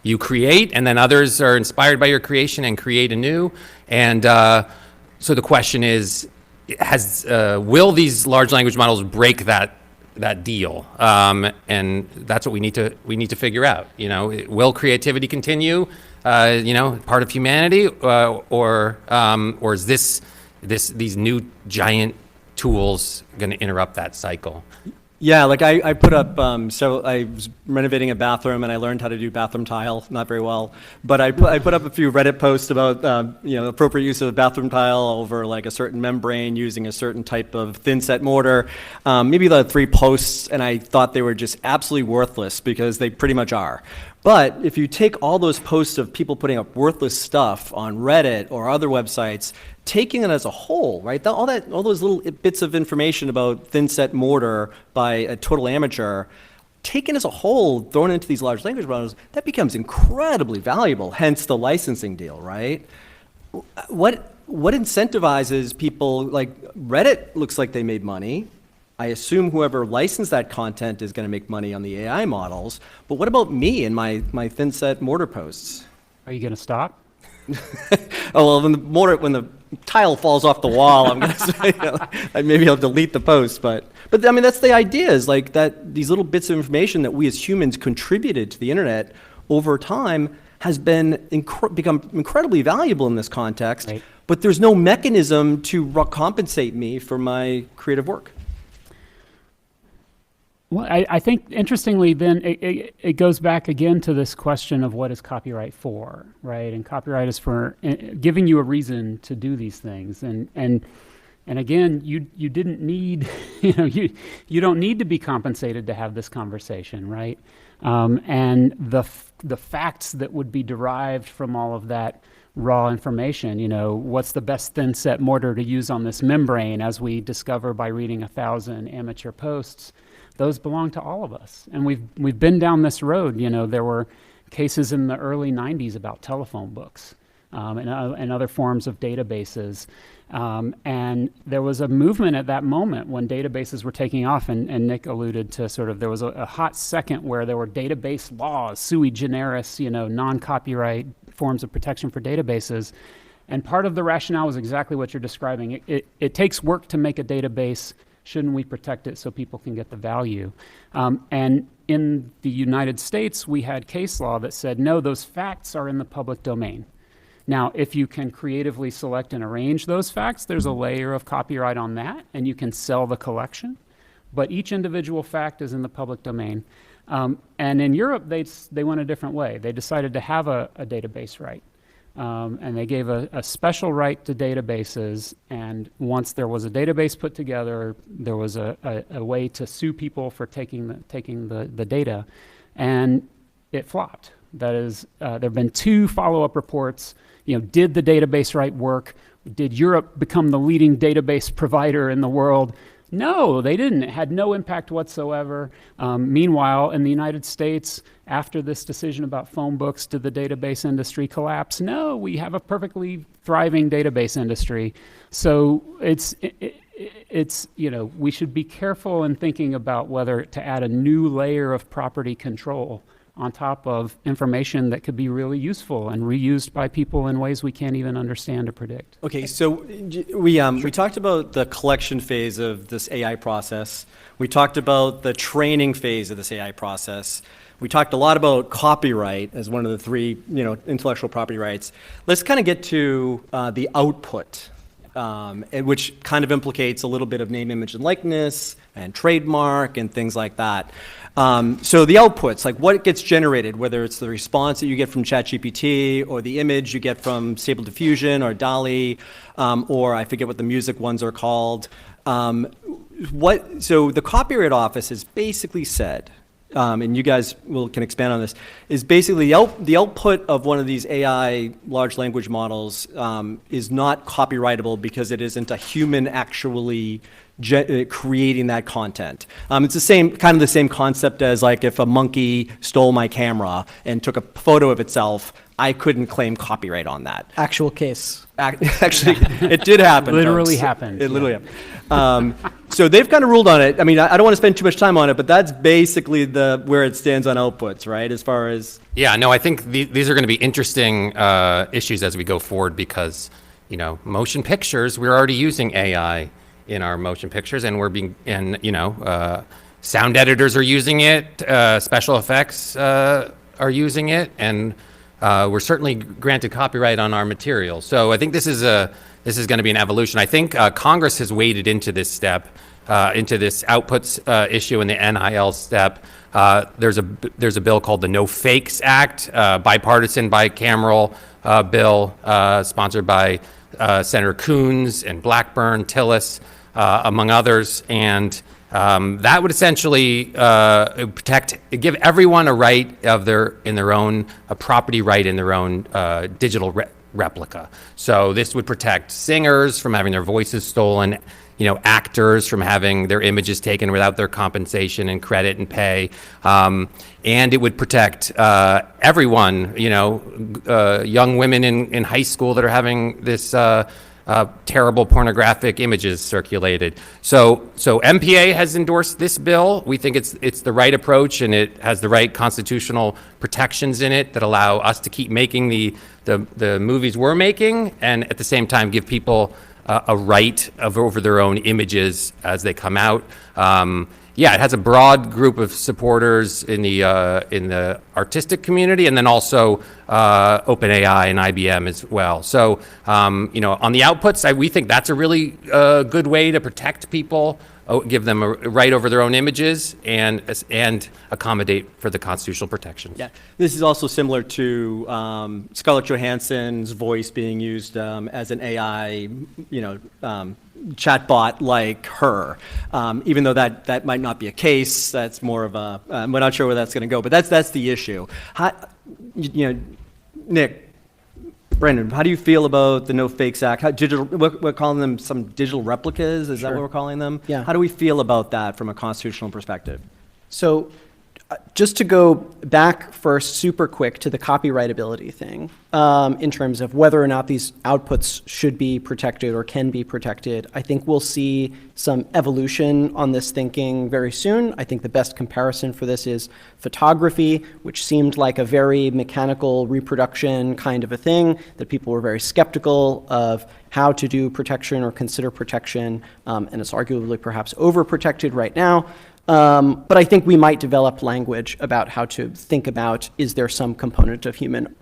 You create, and then others are inspired by your creation and create anew. And so the question is, will these large language models break that deal? And that's what we need to figure out. Will creativity continue? Part of humanity, or is these new giant tools going to interrupt that cycle? Yeah, like I put up, so I was renovating a bathroom and I learned how to do bathroom tile, not very well, but I put up a few Reddit posts about, appropriate use of bathroom tile over like a certain membrane using a certain type of thin set mortar, maybe the 3 posts, and I thought they were just absolutely worthless because they pretty much are. But if you take all those posts of people putting up worthless stuff on Reddit or other websites, taking it as a whole, right? All those little bits of information about thin set mortar by a total amateur, taken as a whole, thrown into these large language models, that becomes incredibly valuable, hence the licensing deal, right? What what incentivizes people, like Reddit looks like they made money. I assume whoever licensed that content is going to make money on the AI models. But what about me and my thin set mortar posts? Are you going to stop? Oh, well, when the tile falls off the wall, I'm going to say, maybe I'll delete the post. But I mean, that's the idea, is like that these little bits of information that we as humans contributed to the internet over time has been become incredibly valuable in this context. Right. But there's no mechanism to compensate me for my creative work. Well, I think interestingly, then it goes back again to this question of what is copyright for, right? And copyright is for giving you a reason to do these things. And again, you didn't need, you don't need to be compensated to have this conversation, right? And the facts that would be derived from all of that raw information, what's the best thin set mortar to use on this membrane, as we discover by reading 1,000 amateur posts. Those belong to all of us. And we've been down this road. There were cases in the early 90s about telephone books and other forms of databases. And there was a movement at that moment when databases were taking off, and Nick alluded to sort of, there was a hot second where there were database laws, sui generis, non-copyright forms of protection for databases. And part of the rationale was exactly what you're describing. It takes work to make a database. Shouldn't we protect it so people can get the value? And in the United States, we had case law that said, no, those facts are in the public domain. Now, if you can creatively select and arrange those facts, there's a layer of copyright on that, and you can sell the collection. But each individual fact is in the public domain. And in Europe, they went a different way. They decided to have a database right. And they gave a special right to databases, and once there was a database put together, there was a way to sue people for taking the data, and it flopped. That is, there have been 2 follow-up reports. Did the database right work? Did Europe become the leading database provider in the world? No, they didn't. It had no impact whatsoever. Meanwhile, in the United States, after this decision about phone books, did the database industry collapse? No, we have a perfectly thriving database industry. So it's we should be careful in thinking about whether to add a new layer of property control on top of information that could be really useful and reused by people in ways we can't even understand or predict. Okay, so we talked about the collection phase of this AI process. We talked about the training phase of this AI process. We talked a lot about copyright as one of the 3, intellectual property rights. Let's kind of get to the output, which kind of implicates a little bit of name, image, and likeness, and trademark, and things like that. So the outputs, like what gets generated, whether it's the response that you get from ChatGPT, or the image you get from Stable Diffusion or DALL-E, or I forget what the music ones are called. So the Copyright Office has basically said, and you guys can expand on this, is basically the output of one of these AI large language models is not copyrightable because it isn't a human actually creating that content. It's the same concept as like if a monkey stole my camera and took a photo of itself, I couldn't claim copyright on that. Actual case. Actually, it did happen. Literally folks. happened. It literally happened. So they've kind of ruled on it. I mean, I don't want to spend too much time on it, but that's basically where it stands on outputs, right? As far as Yeah, no, I think these are going to be interesting issues as we go forward because, motion pictures, we're already using AI in our motion pictures, and sound editors are using it, special effects are using it, and we're certainly granted copyright on our material. So I think this is going to be an evolution. I think Congress has waded into this step, into this outputs issue in the NIL step. There's a bill called the No Fakes Act, bipartisan, bicameral bill sponsored by Senator Coons and Blackburn, Tillis, among others, and that would essentially give everyone a right in their own property right in their own digital replica. So this would protect singers from having their voices stolen, actors from having their images taken without their compensation and credit and pay, and it would protect everyone, young women in high school that are having this terrible pornographic images circulated. So MPA has endorsed this bill. We think it's the right approach, and it has the right constitutional protections in it that allow us to keep making the movies we're making, and at the same time give people a right over their own images as they come out. Yeah, it has a broad group of supporters in the artistic community, and then also OpenAI and IBM as well. So, on the outputs, we think that's a really good way to protect people, give them a right over their own images, and accommodate for the constitutional protections. Yeah, this is also similar to Scarlett Johansson's voice being used as an AI, chatbot like her. Even though that might not be a case, that's more of a, we're not sure where that's going to go, but that's the issue. Nick, Brendan, how do you feel about the No Fakes Act? We're calling them some digital replicas, is that what we're calling them? Yeah. How do we feel about that from a constitutional perspective? So just to go back first super quick to the copyrightability thing, in terms of whether or not these outputs should be protected or can be protected, I think we'll see some evolution on this thinking very soon. I think the best comparison for this is photography, which seemed like a very mechanical reproduction kind of a thing, that people were very skeptical of how to do protection or consider protection, and it's arguably perhaps overprotected right now. But I think we might develop language about how to think about, is there some component of human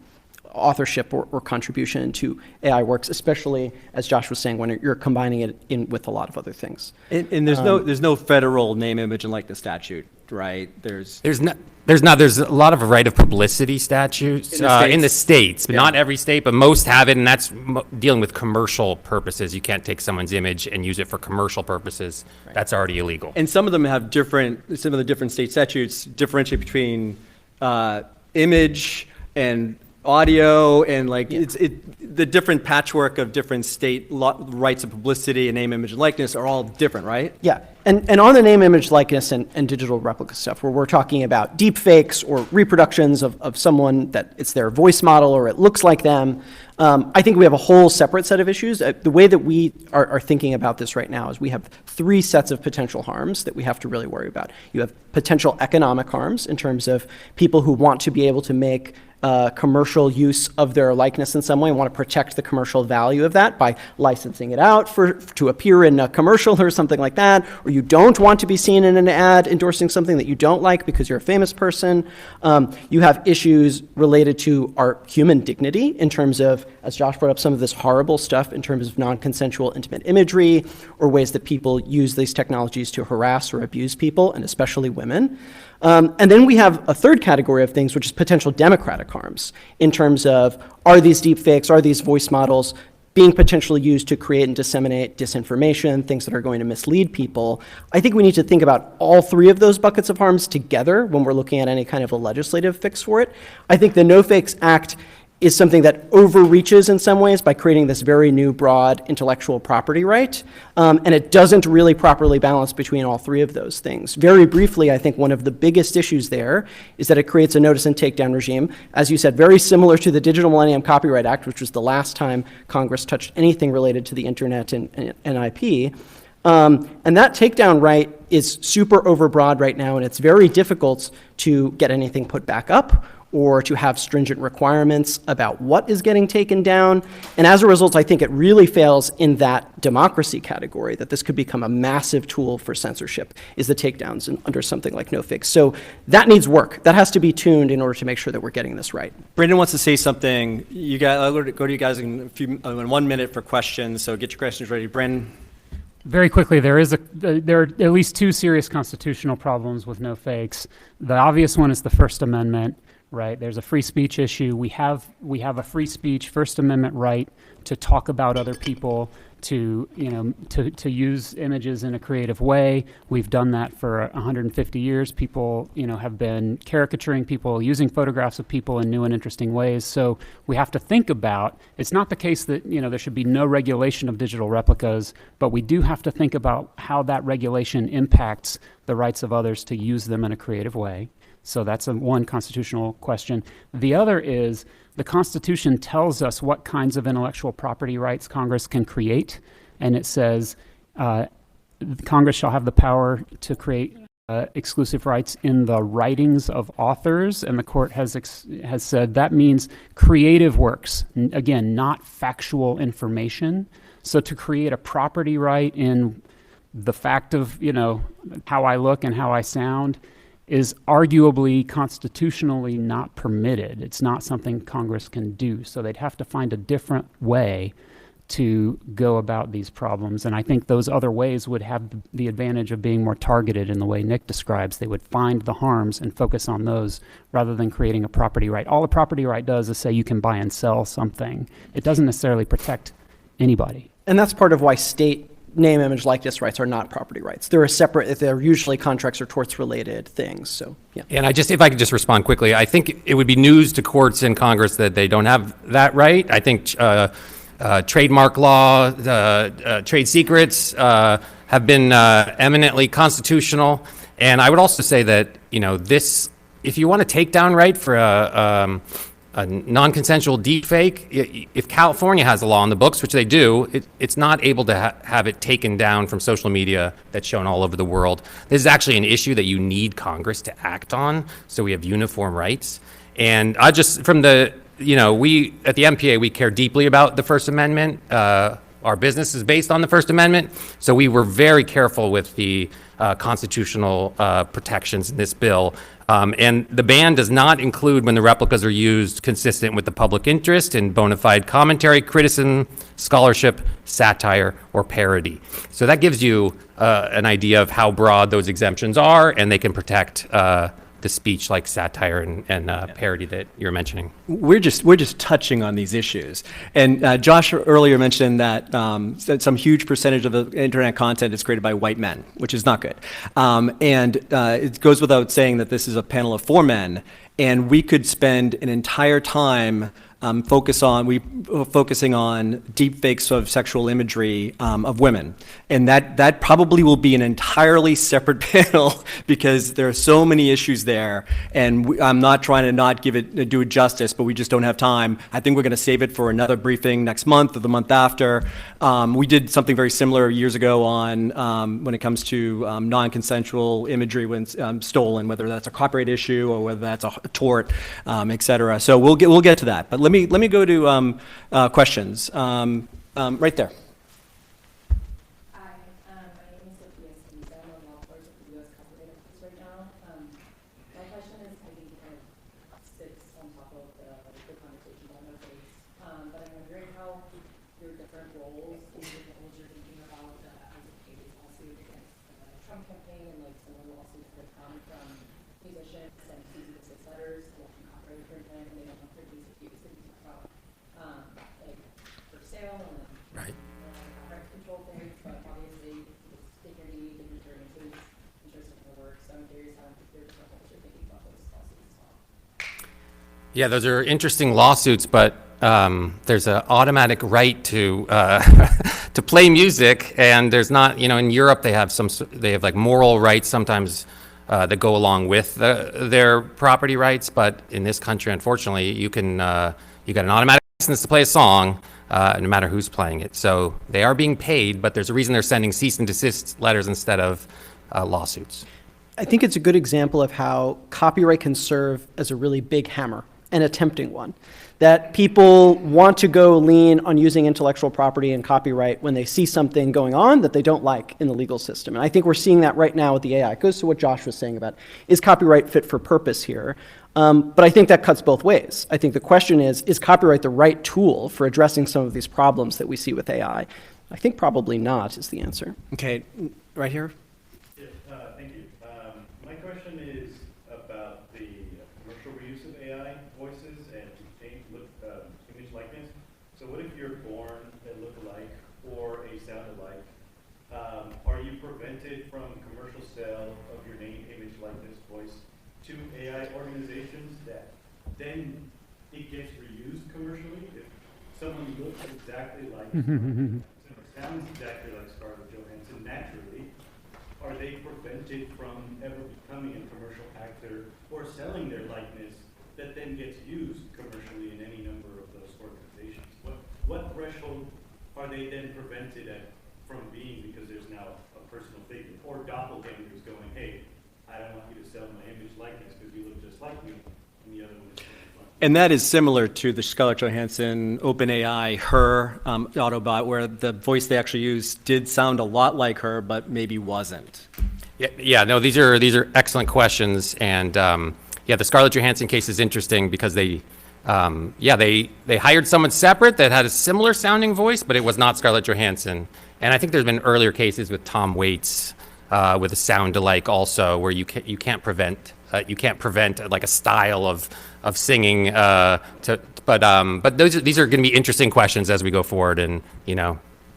authorship or contribution to AI works, especially, as Josh was saying, when you're combining it in with a lot of other things. And there's no federal name, image, and likeness statute, right? There's There's a lot of right of publicity statutes in the states, but not every state, but most have it, and that's dealing with commercial purposes. You can't take someone's image and use it for commercial purposes. Right. That's already illegal. And some of them have some of the different state statutes differentiate between image and audio, and the different patchwork of different state rights of publicity and name, image, and likeness are all different, right? Yeah, and on the name, image, likeness, and digital replica stuff, where we're talking about deep fakes or reproductions of someone that it's their voice model or it looks like them, I think we have a whole separate set of issues. The way that we are thinking about this right now is we have 3 sets of potential harms that we have to really worry about. You have potential economic harms in terms of people who want to be able to make commercial use of their likeness in some way and want to protect the commercial value of that by licensing it out to appear in a commercial or something like that, or you don't want to be seen in an ad endorsing something that you don't like because you're a famous person. You have issues related to our human dignity in terms of, as Josh brought up, some of this horrible stuff in terms of non-consensual intimate imagery or ways that people use these technologies to harass or abuse people, and especially women. And then we have a third category of things, which is potential democratic harms in terms of, are these deep fakes, are these voice models being potentially used to create and disseminate disinformation, things that are going to mislead people? I think we need to think about all 3 of those buckets of harms together when we're looking at any kind of a legislative fix for it. I think the No Fakes Act is something that overreaches in some ways by creating this very new broad intellectual property right, and it doesn't really properly balance between all 3 of those things. Very briefly, I think one of the biggest issues there is that it creates a notice and takedown regime, as you said, very similar to the Digital Millennium Copyright Act, which was the last time Congress touched anything related to the internet and IP. And that takedown right is super overbroad right now, and it's very difficult to get anything put back up or to have stringent requirements about what is getting taken down. And as a result, I think it really fails in that democracy category, that this could become a massive tool for censorship, is the takedowns under something like No Fakes. So that needs work. That has to be tuned in order to make sure that we're getting this right. Brendan wants to say something. I'll go to you guys in 1 minute for questions, so get your questions ready. Brendan? Very quickly, there are at least 2 serious constitutional problems with No Fakes. The obvious one is the First Amendment. Right, there's a free speech issue. We have a free speech First Amendment right to talk about other people, to use images in a creative way. We've done that for 150 years. People have been caricaturing people, using photographs of people in new and interesting ways. So we have to think about, it's not the case that there should be no regulation of digital replicas, but we do have to think about how that regulation impacts the rights of others to use them in a creative way. So that's one constitutional question. The other is the Constitution tells us what kinds of intellectual property rights Congress can create, and it says Congress shall have the power to create exclusive rights in the writings of authors, and the court has said that means creative works, again, not factual information. So to create a property right in the fact of, how I look and how I sound is arguably constitutionally not permitted. It's not something Congress can do. So they'd have to find a different way to go about these problems. And I think those other ways would have the advantage of being more targeted in the way Nick describes. They would find the harms and focus on those rather than creating a property right. All a property right does is say you can buy and sell something. It doesn't necessarily protect anybody. And that's part of why state name, image, likeness rights are not property rights. They're usually contracts or torts related things. So, yeah. And if I could just respond quickly, I think it would be news to courts in Congress that they don't have that right. I think trademark law, trade secrets have been eminently constitutional. And I would also say that, if you want to take down right for a non-consensual deepfake, if California has a law on the books, which they do, it's not able to have it taken down from social media that's shown all over the world. This is actually an issue that you need Congress to act on, so we have uniform rights. And we at the MPA, we care deeply about the First Amendment. Our business is based on the First Amendment, so we were very careful with the constitutional protections in this bill. And the ban does not include when the replicas are used consistent with the public interest in bona fide commentary, criticism, scholarship, satire, or parody. So that gives you an idea of how broad those exemptions are, and they can protect the speech like satire and parody that you're mentioning. We're just touching on these issues. And Josh earlier mentioned that some huge percentage of the internet content is created by white men, which is not good. And it goes without saying that this is a panel of 4 men, and we could spend an entire time focusing on deepfakes of sexual imagery of women, and that probably will be an entirely separate panel because there are so many issues there. And I'm not trying to not do it justice, but we just don't have time. I think we're going to save it for another briefing next month or the month after. We did something very similar years ago on when it comes to non-consensual imagery when stolen, whether that's a copyright issue or whether that's a tort, et cetera. So we'll get to that. But let me go to questions. Right there. Hi, my name is Sophia Steve. I'm a law clerk at the U.S. Copyright Office right now. My question is, I think, kind of sits on top of the conversation about no face. But I'm wondering how your different roles, individuals you're thinking about as a case lawsuit against the Trump campaign and like some of the lawsuits that come from musicians and Susie the Six Letters, watching copyright infringement, and they don't want their music used. Like for sale and Right. Copyright control things, but obviously it's dignity, dignitary interest in the work. So I'm curious how you're thinking about those lawsuits as well. Yeah, those are interesting lawsuits, but there's an automatic right to to play music, and there's not. In Europe they have like moral rights sometimes that go along with their property rights, but in this country, unfortunately, you got an automatic license to play a song, no matter who's playing it. So they are being paid, but there's a reason they're sending cease and desist letters instead of lawsuits. I think it's a good example of how copyright can serve as a really big hammer, and a tempting one. That people want to go lean on using intellectual property and copyright when they see something going on that they don't like in the legal system. And I think we're seeing that right now with the AI. It goes to what Josh was saying about, is copyright fit for purpose here? But I think that cuts both ways. I think the question is copyright the right tool for addressing some of these problems that we see with AI? I think probably not is the answer. Okay, right here. Yes, thank you. My question is about the commercial reuse of AI voices and image likeness. So what if you're born a look-alike or a sound-alike? Are you prevented from commercial sale of your name, image, likeness, voice to AI organizations that then it gets reused commercially? If someone looks exactly like, someone sounds exactly like Scarlett Johansson naturally, are they prevented from ever becoming a commercial actor or selling their likeness that then gets used commercially in any number of those organizations? What threshold are they then prevented from being because there's now a personal figure or doppelgangers going, hey, I don't want you to sell my image likeness because you look just like me, and the other one is fun. And that is similar to the Scarlett Johansson, OpenAI, her Autobot, where the voice they actually used did sound a lot like her, but maybe wasn't. Yeah, no, these are excellent questions, and yeah, the Scarlett Johansson case is interesting because they hired someone separate that had a similar sounding voice, but it was not Scarlett Johansson. And I think there's been earlier cases with Tom Waits with a sound alike also, where you can't prevent like a style of singing. But these are going to be interesting questions as we go forward, and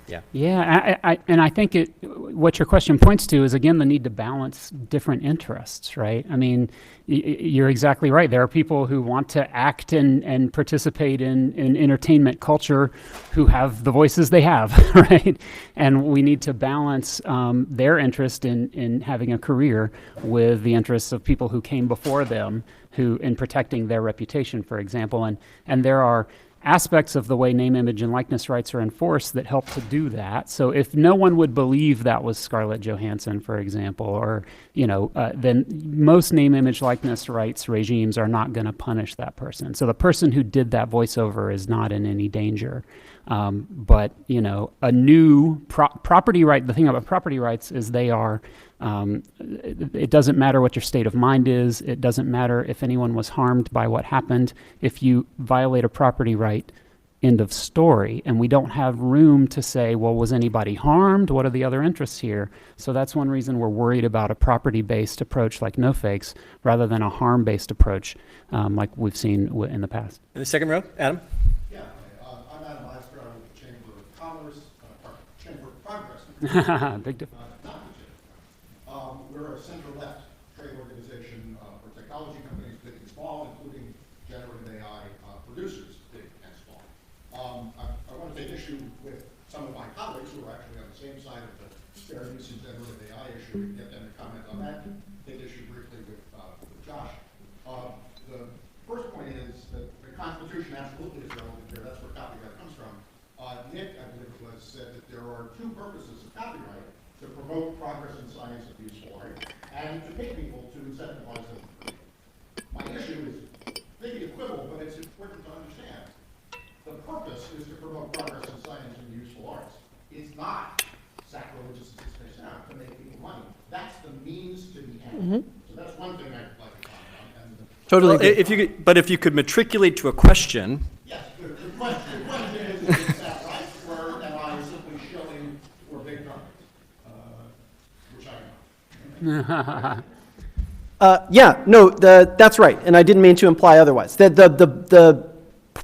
yeah. Yeah, I think what your question points to is, again, the need to balance different interests, right? I mean, you're exactly right. There are people who want to act and participate in entertainment culture who have the voices they have, right? And we need to balance their interest in having a career with the interests of people who came before them, who in protecting their reputation, for example. And there are aspects of the way name, image, and likeness rights are enforced that help to do that. So if no one would believe that was Scarlett Johansson, for example, or, then most name, image, likeness rights regimes are not going to punish that person. So the person who did that voiceover is not in any danger. But, a new property right, the thing about property rights is they are, it doesn't matter what your state of mind is. It doesn't matter if anyone was harmed by what happened. If you violate a property right, end of story. And we don't have room to say, well, was anybody harmed? What are the other interests here? So that's one reason we're worried about a property-based approach like no fakes rather than a harm-based approach like we've seen in the past. In the second row, Adam? Yeah, I'm Adam Eisner with the Chamber of Commerce, Chamber of Progress. Big difference. We're a center-left trade organization for technology companies, big and small, including generative AI producers, big and small. I want to take issue with some of my colleagues who are actually on the same side of the fair use and generative AI issue, and get them to comment on that. Take issue briefly with Josh. The first point is that the Constitution absolutely is relevant here. That's where copyright comes from. Nick, I believe it was, said that there are two purposes of copyright: to promote progress in science and useful art, and to pay people to incentivize them. My issue is maybe a quibble, but it's important to understand. The purpose is to promote progress in science and useful arts. It's not sacrilegious as it's based out to make people money. That's the means to the end. So that's one thing I'd like to comment on. And Totally. If you could matriculate to a question. yes, the question is that right, or am I simply shilling for big numbers? Which I am. Yeah, no, that's right, and I didn't mean to imply otherwise. The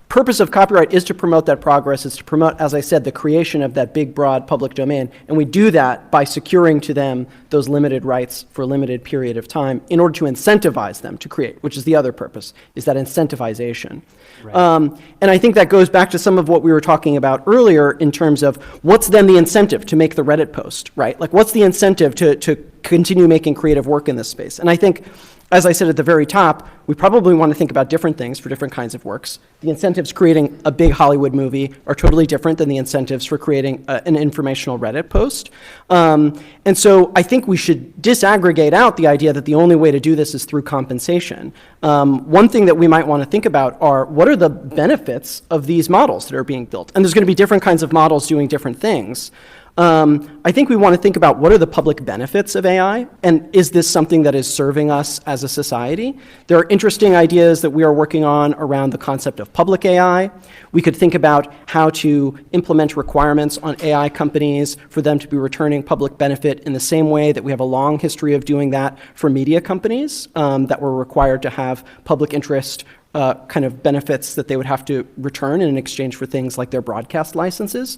purpose of copyright is to promote that progress. It's to promote, as I said, the creation of that big, broad public domain, and we do that by securing to them those limited rights for a limited period of time in order to incentivize them to create, which is the other purpose, is that incentivization. Right. And I think that goes back to some of what we were talking about earlier in terms of what's then the incentive to make the Reddit post, right? Like, what's the incentive to continue making creative work in this space? And I think, as I said at the very top, we probably want to think about different things for different kinds of works. The incentives creating a big Hollywood movie are totally different than the incentives for creating an informational Reddit post. And so I think we should disaggregate out the idea that the only way to do this is through compensation. One thing that we might want to think about are, what are the benefits of these models that are being built? And there's going to be different kinds of models doing different things. I think we want to think about what are the public benefits of AI, and is this something that is serving us as a society? There are interesting ideas that we are working on around the concept of public AI. We could think about how to implement requirements on AI companies for them to be returning public benefit in the same way that we have a long history of doing that for media companies that were required to have public interest kind of benefits that they would have to return in exchange for things like their broadcast licenses.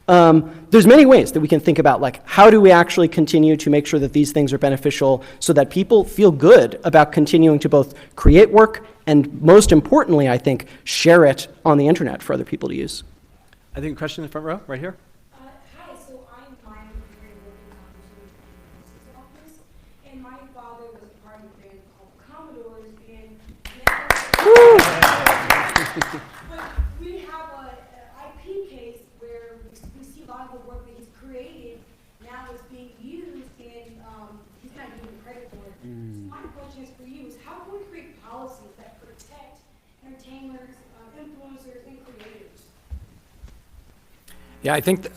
There's many ways that we can think about, like, how do we actually continue to make sure that these things are beneficial so that people feel good about continuing to both create work and, most importantly, I think, share it on the internet for other people to use. I think a question in the front row, right here. Hi, so I'm Maya with the Very Working Opportunity But we have an IP case where we see a lot of the work that he's created now is being used in, he's not getting credit for it. So my question is for you, is how can we create policies that protect entertainers, influencers, and creators? Yeah, I think,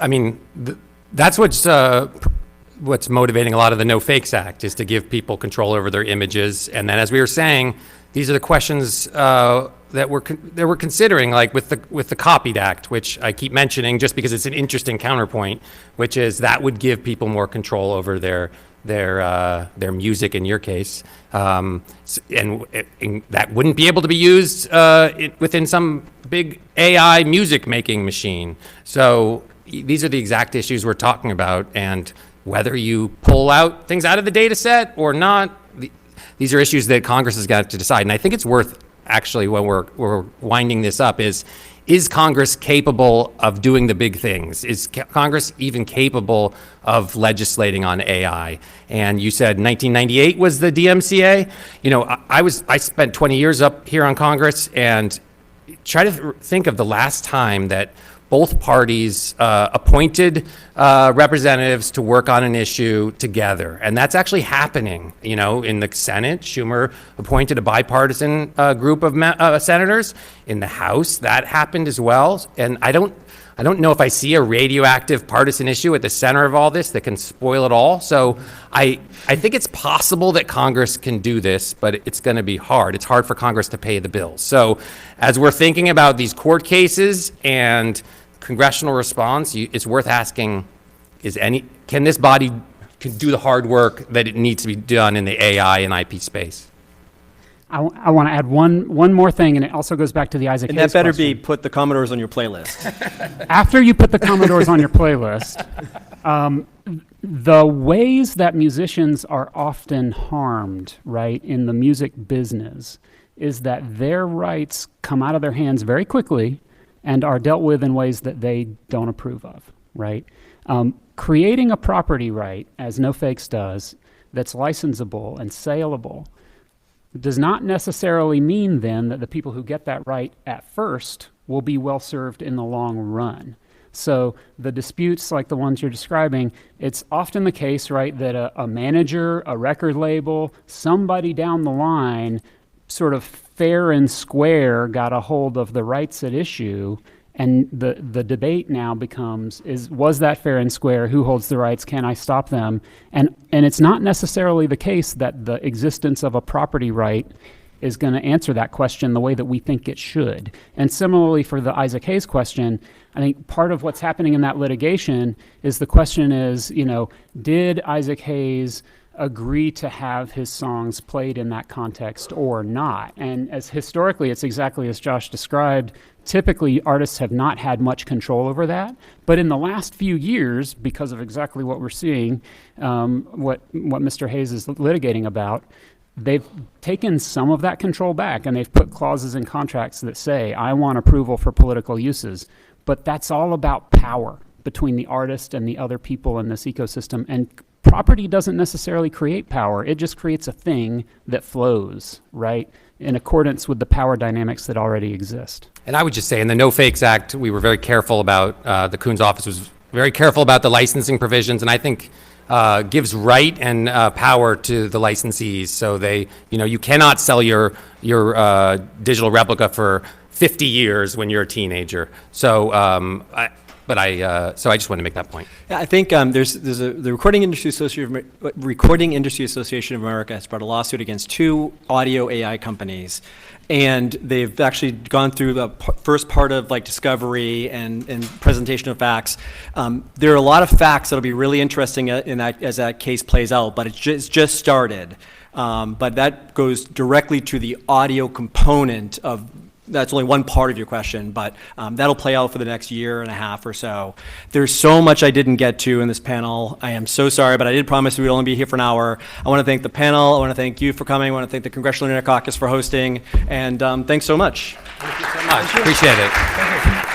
that's what's motivating a lot of the No Fakes Act, is to give people control over their images. And then, as we were saying, these are the questions that we're considering, like with the Copied Act, which I keep mentioning just because it's an interesting counterpoint, which is that would give people more control over their music in your case, and that wouldn't be able to be used within some big AI music making machine. So these are the exact issues we're talking about, and whether you pull out things out of the data set or not, these are issues that Congress has got to decide. And I think it's worth, actually, when we're winding this up, is Congress capable of doing the big things? Is Congress even capable of legislating on AI? And you said 1998 was the DMCA. You know, I spent 20 years up here on Congress, and try to think of the last time that both parties appointed representatives to work on an issue together. And that's actually happening. You know, in the Senate, Schumer appointed a bipartisan group of senators. In the House, that happened as well. And I don't know if I see a radioactive partisan issue at the center of all this that can spoil it all. So I think it's possible that Congress can do this, but it's going to be hard. It's hard for Congress to pay the bills. So as we're thinking about these court cases and congressional response, it's worth asking, can this body do the hard work that it needs to be done in the AI and IP space? I want to add one more thing, and it also goes back to the Isaac Hayes And that better question. be put the Commodores on your playlist. After you put the Commodores on your playlist, the ways that musicians are often harmed, right, in the music business is that their rights come out of their hands very quickly and are dealt with in ways that they don't approve of, right? Creating a property right, as No Fakes does, that's licensable and saleable does not necessarily mean then that the people who get that right at first will be well served in the long run. So the disputes like the ones you're describing, it's often the case, right, that a manager, a record label, somebody down the line sort of fair and square got a hold of the rights at issue, and the debate now becomes, was that fair and square? Who holds the rights? Can I stop them? And it's not necessarily the case that the existence of a property right is going to answer that question the way that we think it should. And similarly for the Isaac Hayes question, I think part of what's happening in that litigation is the question is, you know, did Isaac Hayes agree to have his songs played in that context or not? And as historically, it's exactly as Josh described. Typically, artists have not had much control over that. But in the last few years, because of exactly what we're seeing, what Mr. Hayes is litigating about, they've taken some of that control back, and they've put clauses in contracts that say, I want approval for political uses. But that's all about power between the artist and the other people in this ecosystem. And property doesn't necessarily create power. It just creates a thing that flows, right, in accordance with the power dynamics that already exist. And I would just say, in the No Fakes Act, we were very careful about, the Coons office was very careful about the licensing provisions, and I think gives right and power to the licensees. So they, you know, you cannot sell your digital replica for 50 years when you're a teenager. So I just want to make that point. Yeah, I think the Recording Industry Association of America has brought a lawsuit against 2 audio AI companies, and they've actually gone through the first part of like discovery and presentation of facts. There are a lot of facts that'll be really interesting as that case plays out, but it's just started. But that goes directly to the audio component of. That's only one part of your question, but that'll play out for the next year and a half or so. There's so much I didn't get to in this panel. I am so sorry, but I did promise we would only be here for an hour. I want to thank the panel. I want to thank you for coming. I want to thank the Congressional Internet Caucus for hosting. And thanks so much. Thank you so much. Appreciate it.